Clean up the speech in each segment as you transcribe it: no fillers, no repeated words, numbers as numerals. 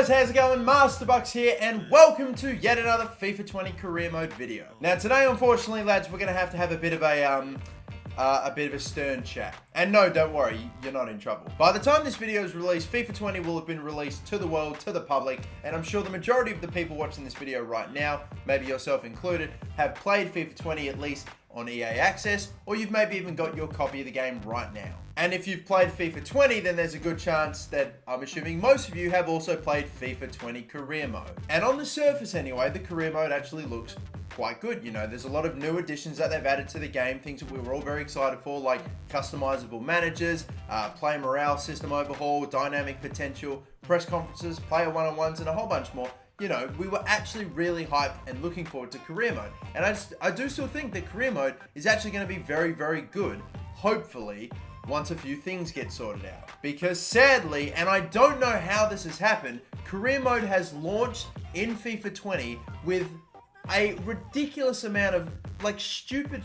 guys, how's it going? MasterBucks here, and welcome to yet another FIFA 20 career mode video. Now today, unfortunately, lads, we're gonna have to have a bit of a stern chat. And no, don't worry, you're not in trouble. By the time this video is released, FIFA 20 will have been released to the world, to the public, and I'm sure the majority of the people watching this video right now, maybe yourself included, have played FIFA 20 at least on EA Access, or you've maybe even got your copy of the game right now. And if you've played FIFA 20, then there's a good chance that I'm assuming most of you have also played FIFA 20 career mode. And on the surface anyway, the career mode actually looks quite good. You know, there's a lot of new additions that they've added to the game, things that we were all very excited for, like customizable managers, player morale system overhaul, dynamic potential, press conferences, player one-on-ones, and a whole bunch more. You know, we were actually really hyped and looking forward to career mode. And I do still think that career mode is actually going to be very, very good, hopefully, once a few things get sorted out. Because sadly, and I don't know how this has happened, career mode has launched in FIFA 20 with a ridiculous amount of like stupid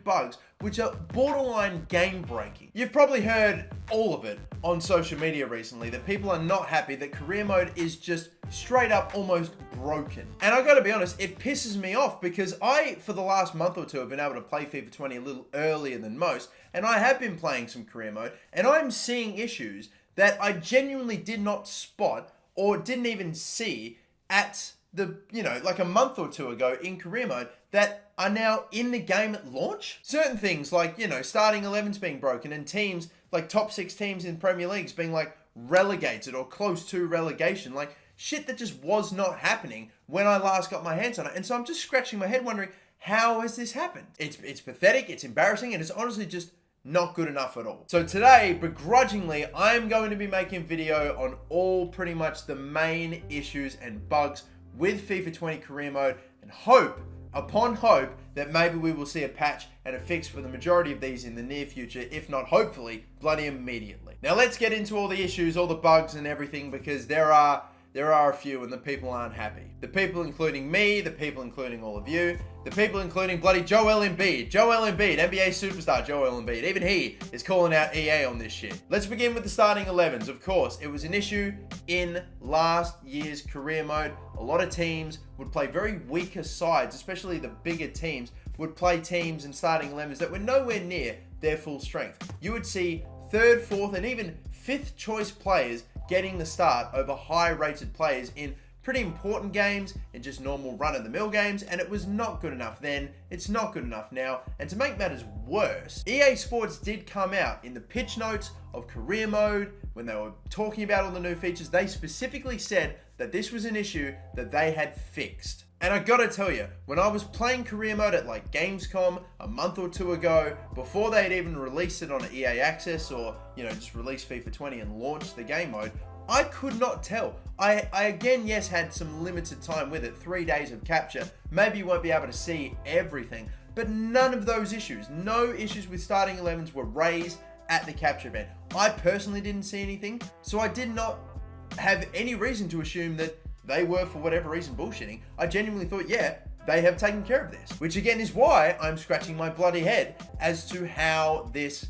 bugs which are borderline game breaking. You've probably heard all of it on social media recently, that people are not happy that career mode is just straight up almost broken. And I gotta be honest, it pisses me off because I, for the last month or two, have been able to play FIFA 20 a little earlier than most, and I have been playing some career mode, and I'm seeing issues that I genuinely did not spot or didn't even see at the, you know, like a month or two ago in career mode that are now in the game at launch. Certain things like, you know, starting 11s being broken and teams, like top 6 teams in Premier Leagues being like relegated or close to relegation, like shit that just was not happening when I last got my hands on it. And so I'm just scratching my head wondering, how has this happened? It's pathetic, it's embarrassing, and it's honestly just not good enough at all. So today, begrudgingly, I'm going to be making a video on all pretty much the main issues and bugs with FIFA 20 career mode, and hope, upon hope, that maybe we will see a patch and a fix for the majority of these in the near future, if not hopefully bloody immediately. Now let's get into all the issues, all the bugs and everything, because there are a few and the people aren't happy. The people including me, the people including all of you, the people including bloody Joel Embiid, NBA superstar Joel Embiid. Even he is calling out EA on this shit. Let's begin with the starting 11s. Of course, it was an issue in last year's career mode. A lot of teams would play very weaker sides, especially the bigger teams, would play teams and starting 11s that were nowhere near their full strength. You would see 3rd, 4th, and even 5th choice players getting the start over high-rated players in pretty important games, in just normal run-of-the-mill games, and it was not good enough then, it's not good enough now. And to make matters worse, EA Sports did come out in the pitch notes of career mode, when they were talking about all the new features, they specifically said that this was an issue that they had fixed. And I gotta tell you, when I was playing career mode at like Gamescom a month or two ago, before they'd even released it on EA Access or, you know, just released FIFA 20 and launched the game mode, I could not tell. I again, yes, had some limited time with it, 3 days of capture. Maybe you won't be able to see everything, but none of those issues, no issues with starting 11s were raised at the capture event. I personally didn't see anything, so I did not have any reason to assume that they were, for whatever reason, bullshitting. I genuinely thought, yeah, they have taken care of this. Which again is why I'm scratching my bloody head as to how this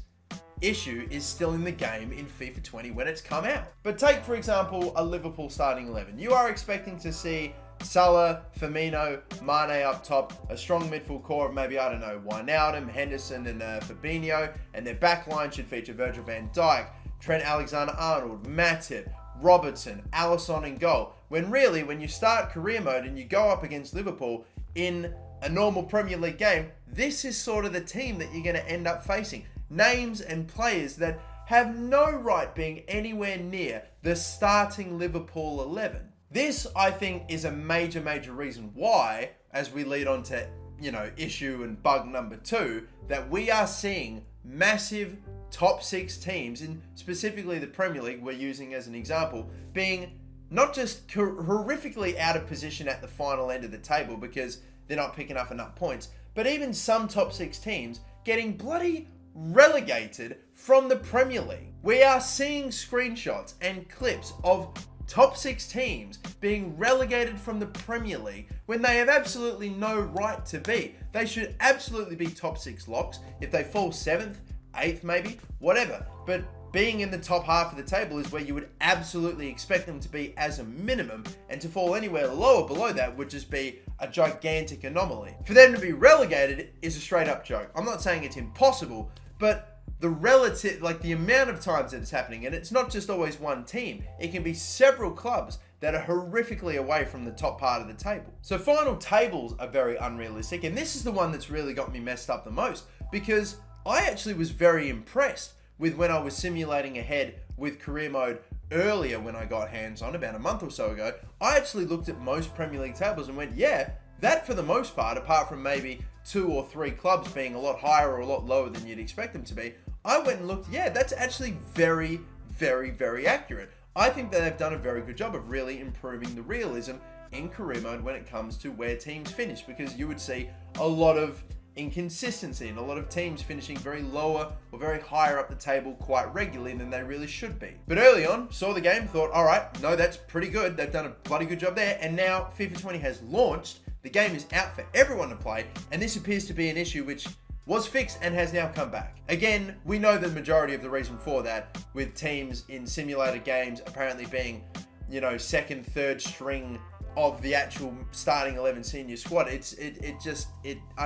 issue is still in the game in FIFA 20 when it's come out. But take, for example, a Liverpool starting 11. You are expecting to see Salah, Firmino, Mane up top, a strong midfield core of maybe, I don't know, Wijnaldum, Henderson, and Fabinho, and their back line should feature Virgil van Dijk, Trent Alexander-Arnold, Matip, Robertson, Alisson in goal. When really, when you start career mode and you go up against Liverpool in a normal Premier League game, this is sort of the team that you're going to end up facing. Names and players that have no right being anywhere near the starting Liverpool 11. This, I think, is a major reason why, as we lead on to, you know, issue and bug number 2, that we are seeing massive top 6 teams, in specifically the Premier League we're using as an example, being not just horrifically out of position at the final end of the table because they're not picking up enough points, but even some top 6 teams getting bloody relegated from the Premier League. We are seeing screenshots and clips of top 6 teams being relegated from the Premier League when they have absolutely no right to be. They should absolutely be top 6 locks. If they fall 7th, 8th maybe, whatever. But being in the top half of the table is where you would absolutely expect them to be as a minimum, and to fall anywhere lower below that would just be a gigantic anomaly. For them to be relegated is a straight up joke. I'm not saying it's impossible, but the relative, like the amount of times that it's happening, and it's not just always one team, it can be several clubs that are horrifically away from the top part of the table. So final tables are very unrealistic, and this is the one that's really got me messed up the most, because I actually was very impressed with when I was simulating ahead with career mode earlier when I got hands on about a month or so ago. I actually looked at most Premier League tables and went, yeah, that for the most part, apart from maybe 2 or 3 clubs being a lot higher or a lot lower than you'd expect them to be, I went and looked, yeah, that's actually very, very, very accurate. I think that they've done a very good job of really improving the realism in career mode when it comes to where teams finish, because you would see a lot of inconsistency and a lot of teams finishing very lower or very higher up the table quite regularly than they really should be. But early on, saw the game, thought, all right, no, that's pretty good. They've done a bloody good job there. And now FIFA 20 has launched. The game is out for everyone to play. And this appears to be an issue which was fixed and has now come back. Again, we know the majority of the reason for that, with teams in simulated games apparently being, you know, second, third string of the actual starting 11 senior squad. I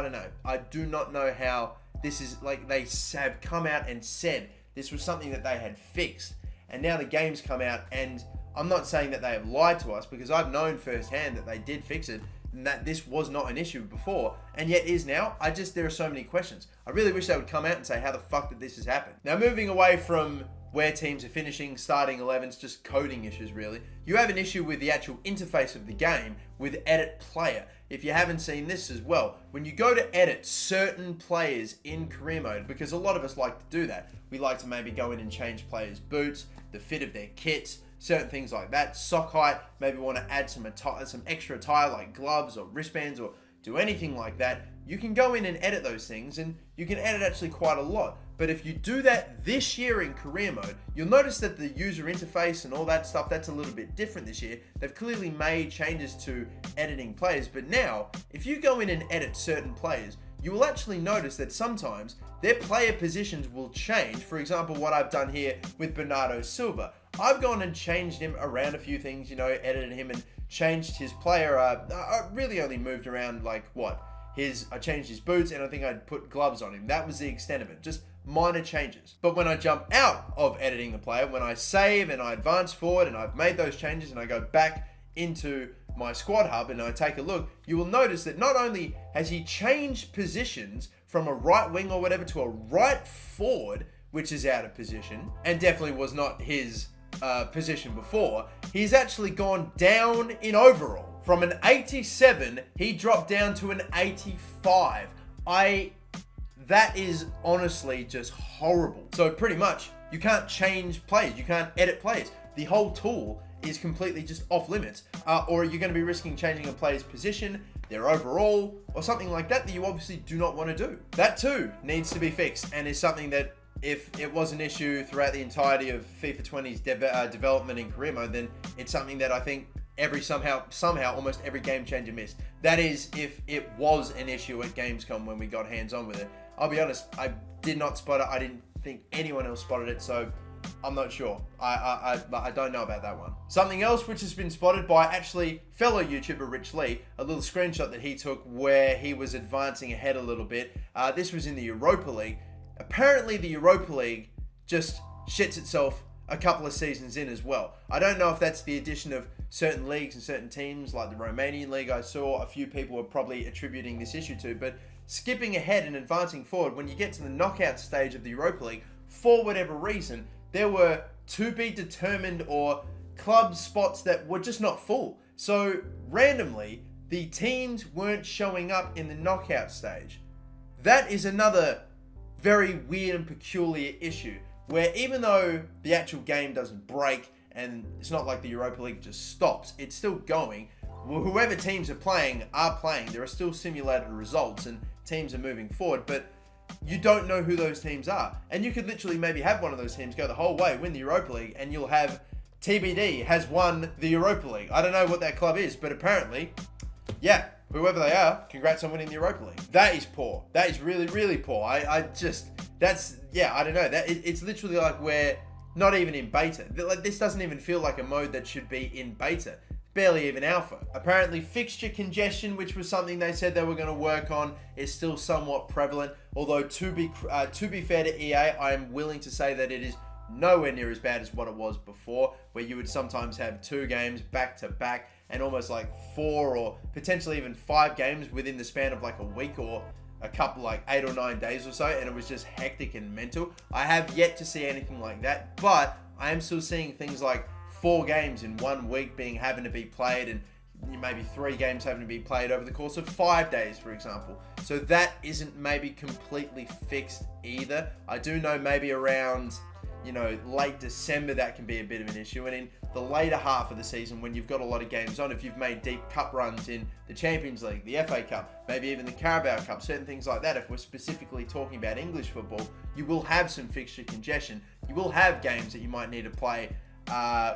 don't know. I do not know how this is, like, they have come out and said this was something that they had fixed, and now the game's come out, and I'm not saying that they have lied to us, because I've known firsthand that they did fix it and that this was not an issue before, and yet is now. There are so many questions. I really wish they would come out and say how the fuck did this has happened. Now, moving away from where teams are finishing, starting 11s, just coding issues really. You have an issue with the actual interface of the game with edit player. If you haven't seen this as well, when you go to edit certain players in career mode, because a lot of us like to do that, we like to maybe go in and change players' boots, the fit of their kits, certain things like that, sock height, maybe want to add some extra attire like gloves or wristbands or do anything like that, you can go in and edit those things, and you can edit actually quite a lot. But if you do that this year in career mode, you'll notice that the user interface and all that stuff, that's a little bit different this year. They've clearly made changes to editing players, but now, if you go in and edit certain players, you will actually notice that sometimes their player positions will change. For example, what I've done here with Bernardo Silva. I've gone and changed him around a few things, you know, edited him and changed his player. I really only moved around like what? I changed his boots, and I think I'd put gloves on him. That was the extent of it, just minor changes. But when I jump out of editing the player, when I save and I advance forward and I've made those changes and I go back into my squad hub and I take a look, you will notice that not only has he changed positions from a right wing or whatever to a right forward, which is out of position and definitely was not his position before, he's actually gone down in overall. From an 87, he dropped down to an 85. That is honestly just horrible. So pretty much, you can't change players, you can't edit players. The whole tool is completely just off limits. Or you're going to be risking changing a player's position, their overall, or something like that you obviously do not want to do. That too needs to be fixed, and is something that, if it was an issue throughout the entirety of FIFA 20's development in career mode, then it's something that I think somehow almost every game changer missed. That is, if it was an issue at Gamescom when we got hands on with it. I'll be honest, I did not spot it. I didn't think anyone else spotted it, so I'm not sure. I don't know about that one. Something else which has been spotted by actually fellow YouTuber Rich Lee, a little screenshot that he took where he was advancing ahead a little bit. This was in the Europa League. Apparently the Europa League just shits itself a couple of seasons in as well. I don't know if that's the addition of certain leagues and certain teams, like the Romanian league I saw a few people were probably attributing this issue to, but skipping ahead and advancing forward, when you get to the knockout stage of the Europa League, for whatever reason, there were to be determined or club spots that were just not full. So randomly, the teams weren't showing up in the knockout stage. That is another very weird and peculiar issue, where even though the actual game doesn't break and it's not like the Europa League just stops, it's still going. Whoever teams are playing. There are still simulated results and teams are moving forward, but you don't know who those teams are. And you could literally maybe have one of those teams go the whole way, win the Europa League, and you'll have TBD has won the Europa League. I don't know what that club is, but apparently, yeah, whoever they are, congrats on winning the Europa League. That is poor. That is really, really poor. I don't know. It's literally like where not even in beta. Like, this doesn't even feel like a mode that should be in beta. Barely even alpha. Apparently, Fixture Congestion, which was something they said they were going to work on, is still somewhat prevalent. Although, to be fair to EA, I am willing to say that it is nowhere near as bad as what it was before, where you would sometimes have 2 games back to back and almost like 4 or potentially even 5 games within the span of like a week or a couple, like 8 or 9 days or so, and it was just hectic and mental. I have yet to see anything like that, but I am still seeing things like 4 games in 1 week having to be played, and maybe 3 games having to be played over the course of 5 days, for example. So that isn't maybe completely fixed either. I do know maybe around, late December that can be a bit of an issue, and in the later half of the season when you've got a lot of games on, if you've made deep cup runs in the Champions League, the FA Cup, maybe even the Carabao Cup, certain things like that, if we're specifically talking about English football, you will have some fixture congestion. You will have games that you might need to play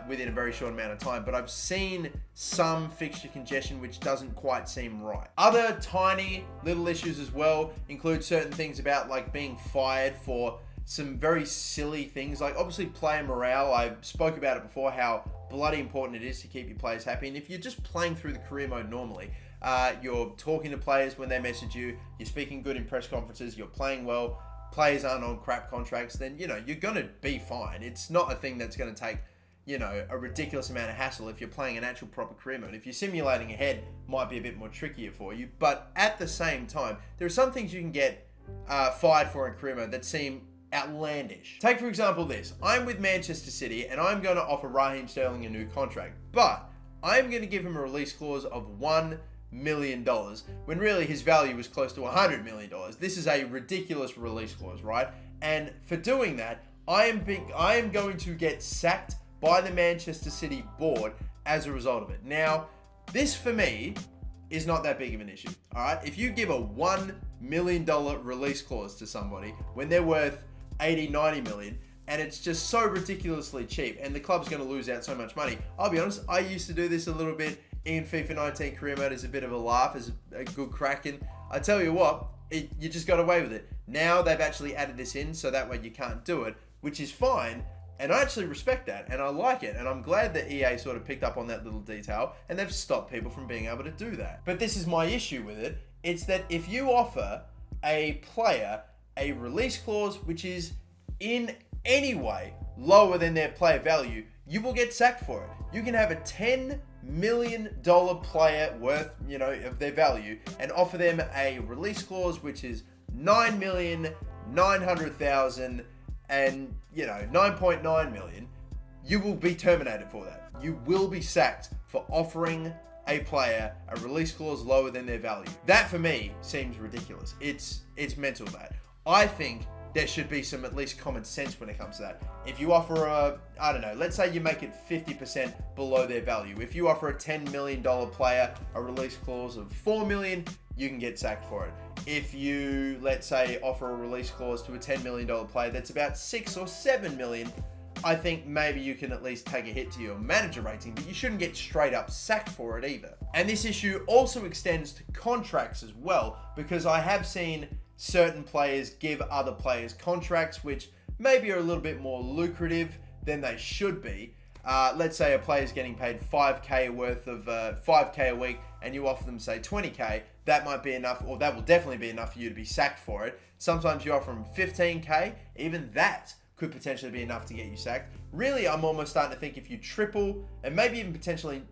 within a very short amount of time, but I've seen some fixture congestion which doesn't quite seem right. Other tiny little issues as well include certain things about like being fired for some very silly things, like obviously player morale. I spoke about it before, how bloody important it is to keep your players happy, and if you're just playing through the career mode normally, you're talking to players when they message you, you're speaking good in press conferences, you're playing well, players aren't on crap contracts, then you're gonna be fine. It's not a thing that's gonna take a ridiculous amount of hassle if you're playing an actual proper career mode. If you're simulating ahead, might be a bit more trickier for you, but at the same time, there are some things you can get fired for in career mode that seem outlandish. Take for example this. I'm with Manchester City and I'm going to offer Raheem Sterling a new contract, but I'm going to give him a release clause of $1 million when really his value was close to $100 million. This is a ridiculous release clause, right? And for doing that, I am going to get sacked by the Manchester City board as a result of it. Now, this for me is not that big of an issue, all right? If you give a $1 million release clause to somebody when they're worth 80, 90 million, and it's just so ridiculously cheap, and the club's going to lose out so much money. I'll be honest, I used to do this a little bit in FIFA 19 career mode as a bit of a laugh, as a good crack, and I tell you what, you just got away with it. Now they've actually added this in, so that way you can't do it, which is fine, and I actually respect that, and I like it, and I'm glad that EA sort of picked up on that little detail, and they've stopped people from being able to do that. But this is my issue with it. It's that if you offer a player a release clause which is in any way lower than their player value, you will get sacked for it. You can have a $10 million player worth, of their value, and offer them a release clause which is 9,900,000 and 9.9 million. You will be terminated for that. You will be sacked for offering a player a release clause lower than their value. That for me seems ridiculous. It's mental. That I think there should be some at least common sense when it comes to that. If you offer let's say you make it 50% below their value. If you offer a $10 million player a release clause of $4 million, you can get sacked for it. If you, let's say, offer a release clause to a $10 million player that's about 6 or 7 million, I think maybe you can at least take a hit to your manager rating, but you shouldn't get straight up sacked for it either. And this issue also extends to contracts as well, because I have seen certain players give other players contracts which maybe are a little bit more lucrative than they should be. Let's say a player's getting paid 5k worth of 5k a week, and you offer them say 20k. That might be enough, or that will definitely be enough for you to be sacked for it. Sometimes you offer them 15k, even that could potentially be enough to get you sacked. Really, I'm almost starting to think if you triple and maybe even potentially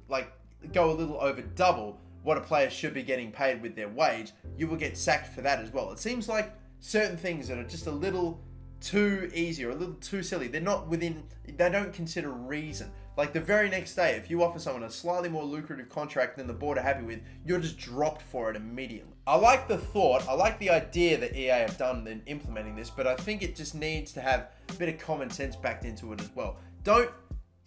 go a little over double what a player should be getting paid with their wage, you will get sacked for that as well. It seems like certain things that are just a little too easy or a little too silly, they don't consider reason. Like the very next day, if you offer someone a slightly more lucrative contract than the board are happy with, you're just dropped for it immediately. I like the thought, I like the idea that EA have done in implementing this, but I think it just needs to have a bit of common sense backed into it as well. Don't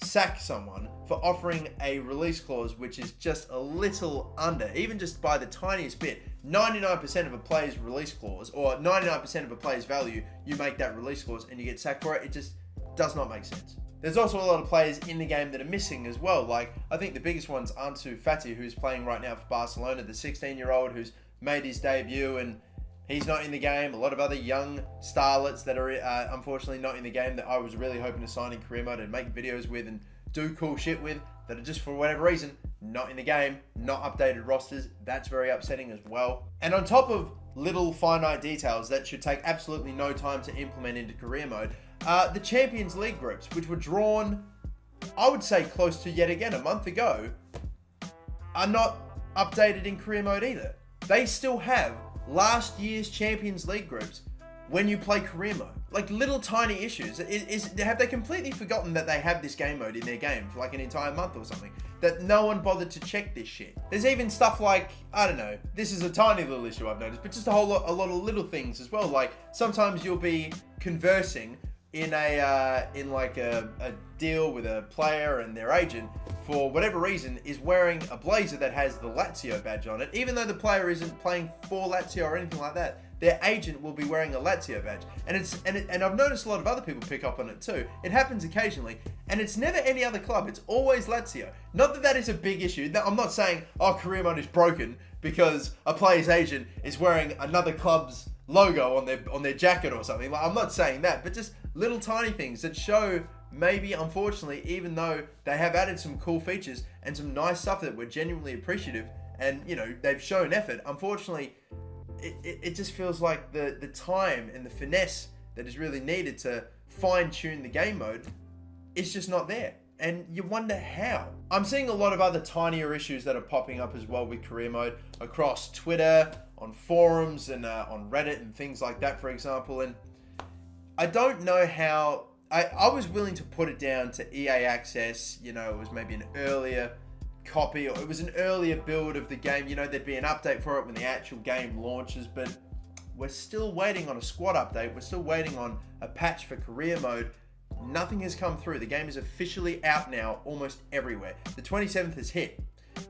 sack someone for offering a release clause which is just a little under, even just by the tiniest bit, 99% of a player's release clause, or 99% of a player's value, you make that release clause and you get sacked for it. It just does not make sense. There's also a lot of players in the game that are missing as well. Like, I think the biggest one's Ansu Fati, who's playing right now for Barcelona, the 16-year-old who's made his debut, and He's not in the game. A lot of other young starlets that are unfortunately not in the game that I was really hoping to sign in career mode and make videos with and do cool shit with, that are just for whatever reason not in the game, not updated rosters. That's very upsetting as well. And on top of little finite details that should take absolutely no time to implement into career mode, the Champions League groups, which were drawn, I would say close to yet again a month ago, are not updated in career mode either. They still have last year's Champions League groups when you play career mode. Like little tiny issues. Have they completely forgotten that they have this game mode in their game for like an entire month or something? That no one bothered to check this shit. There's even stuff like, I don't know, this is a tiny little issue I've noticed, but just a lot of little things as well. Like sometimes you'll be conversing in a deal with a player, and their agent, for whatever reason, is wearing a blazer that has the Lazio badge on it, even though the player isn't playing for Lazio or anything like that. Their agent will be wearing a Lazio badge, and I've noticed a lot of other people pick up on it too. It happens occasionally, and it's never any other club. It's always Lazio. Not that that is a big issue. I'm not saying career mode is broken because a player's agent is wearing another club's logo on their jacket or something. Like, I'm not saying that, but just little tiny things that show maybe, unfortunately, even though they have added some cool features and some nice stuff that we're genuinely appreciative, and they've shown effort, unfortunately, it just feels like the time and the finesse that is really needed to fine-tune the game mode is just not there. And you wonder how. I'm seeing a lot of other tinier issues that are popping up as well with career mode across Twitter, on forums, and on Reddit and things like that, for example. And I don't know how. I was willing to put it down to EA Access. It was maybe an earlier copy, or it was an earlier build of the game. There'd be an update for it when the actual game launches, but we're still waiting on a squad update. We're still waiting on a patch for career mode. Nothing has come through. The game is officially out now almost everywhere. The 27th has hit,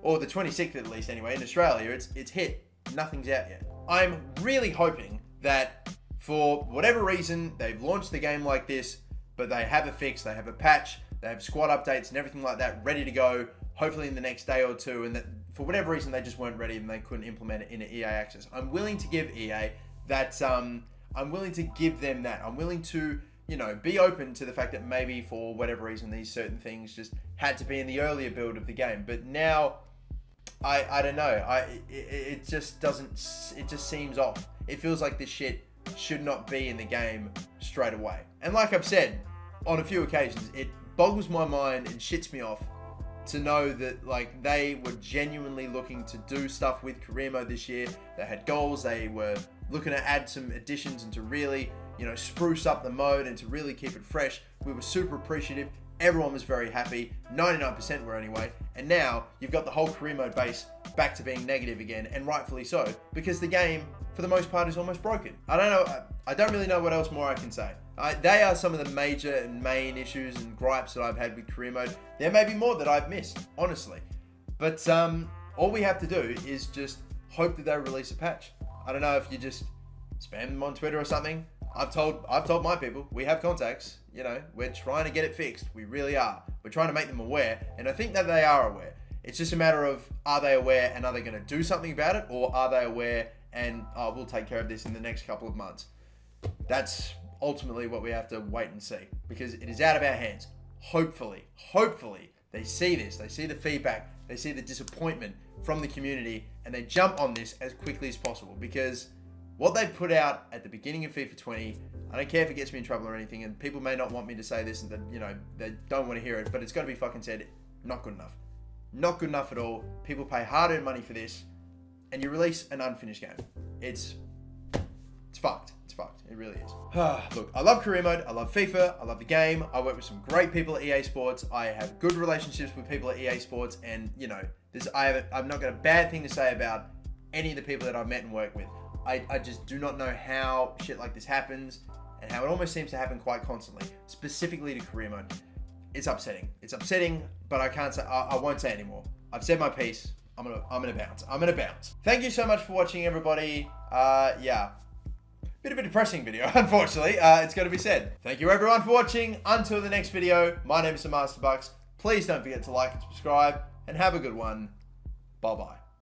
or the 26th at least anyway. In Australia, it's hit. Nothing's out yet. I'm really hoping that for whatever reason, they've launched the game like this, but they have a fix, they have a patch, they have squad updates and everything like that ready to go, hopefully in the next day or two, and that for whatever reason they just weren't ready and they couldn't implement it in EA Access. I'm willing to give EA that, I'm willing to give them that. I'm willing to, be open to the fact that maybe for whatever reason these certain things just had to be in the earlier build of the game. But now, I don't know, it just seems off. It feels like this shit should not be in the game straight away. And like I've said on a few occasions, it boggles my mind and shits me off to know that like they were genuinely looking to do stuff with career mode this year. They had goals, they were looking to add some additions and to really, spruce up the mode and to really keep it fresh. We were super appreciative. Everyone was very happy. 99% were anyway. And now you've got the whole career mode base back to being negative again, and rightfully so, because the game, for the most part, is almost broken. I don't know. I don't really know what else more I can say. They are some of the major and main issues and gripes that I've had with career mode. There may be more that I've missed, honestly. But all we have to do is just hope that they release a patch. I don't know if you just spam them on Twitter or something. I've told my people, we have contacts, we're trying to get it fixed. We really are. We're trying to make them aware, and I think that they are aware. It's just a matter of, are they aware and are they going to do something about it, or are they aware and we'll take care of this in the next couple of months? That's ultimately what we have to wait and see, because it is out of our hands. Hopefully, they see this, they see the feedback, they see the disappointment from the community, and they jump on this as quickly as possible, because what they put out at the beginning of FIFA 20, I don't care if it gets me in trouble or anything, and people may not want me to say this and that, they don't want to hear it, but it's got to be fucking said, not good enough. Not good enough at all. People pay hard-earned money for this, and you release an unfinished game. It's fucked. It's fucked. It really is. Look, I love career mode. I love FIFA. I love the game. I work with some great people at EA Sports. I have good relationships with people at EA Sports, and I've not got a bad thing to say about any of the people that I've met and worked with. I just do not know how shit like this happens, and how it almost seems to happen quite constantly, specifically to career mode. It's upsetting. It's upsetting, but I can't say. I won't say anymore. I've said my piece. I'm gonna bounce. Thank you so much for watching, everybody. Yeah, bit of a depressing video, unfortunately. It's got to be said. Thank you, everyone, for watching. Until the next video, my name is MasterBucks. Please don't forget to like and subscribe, and have a good one. Bye bye.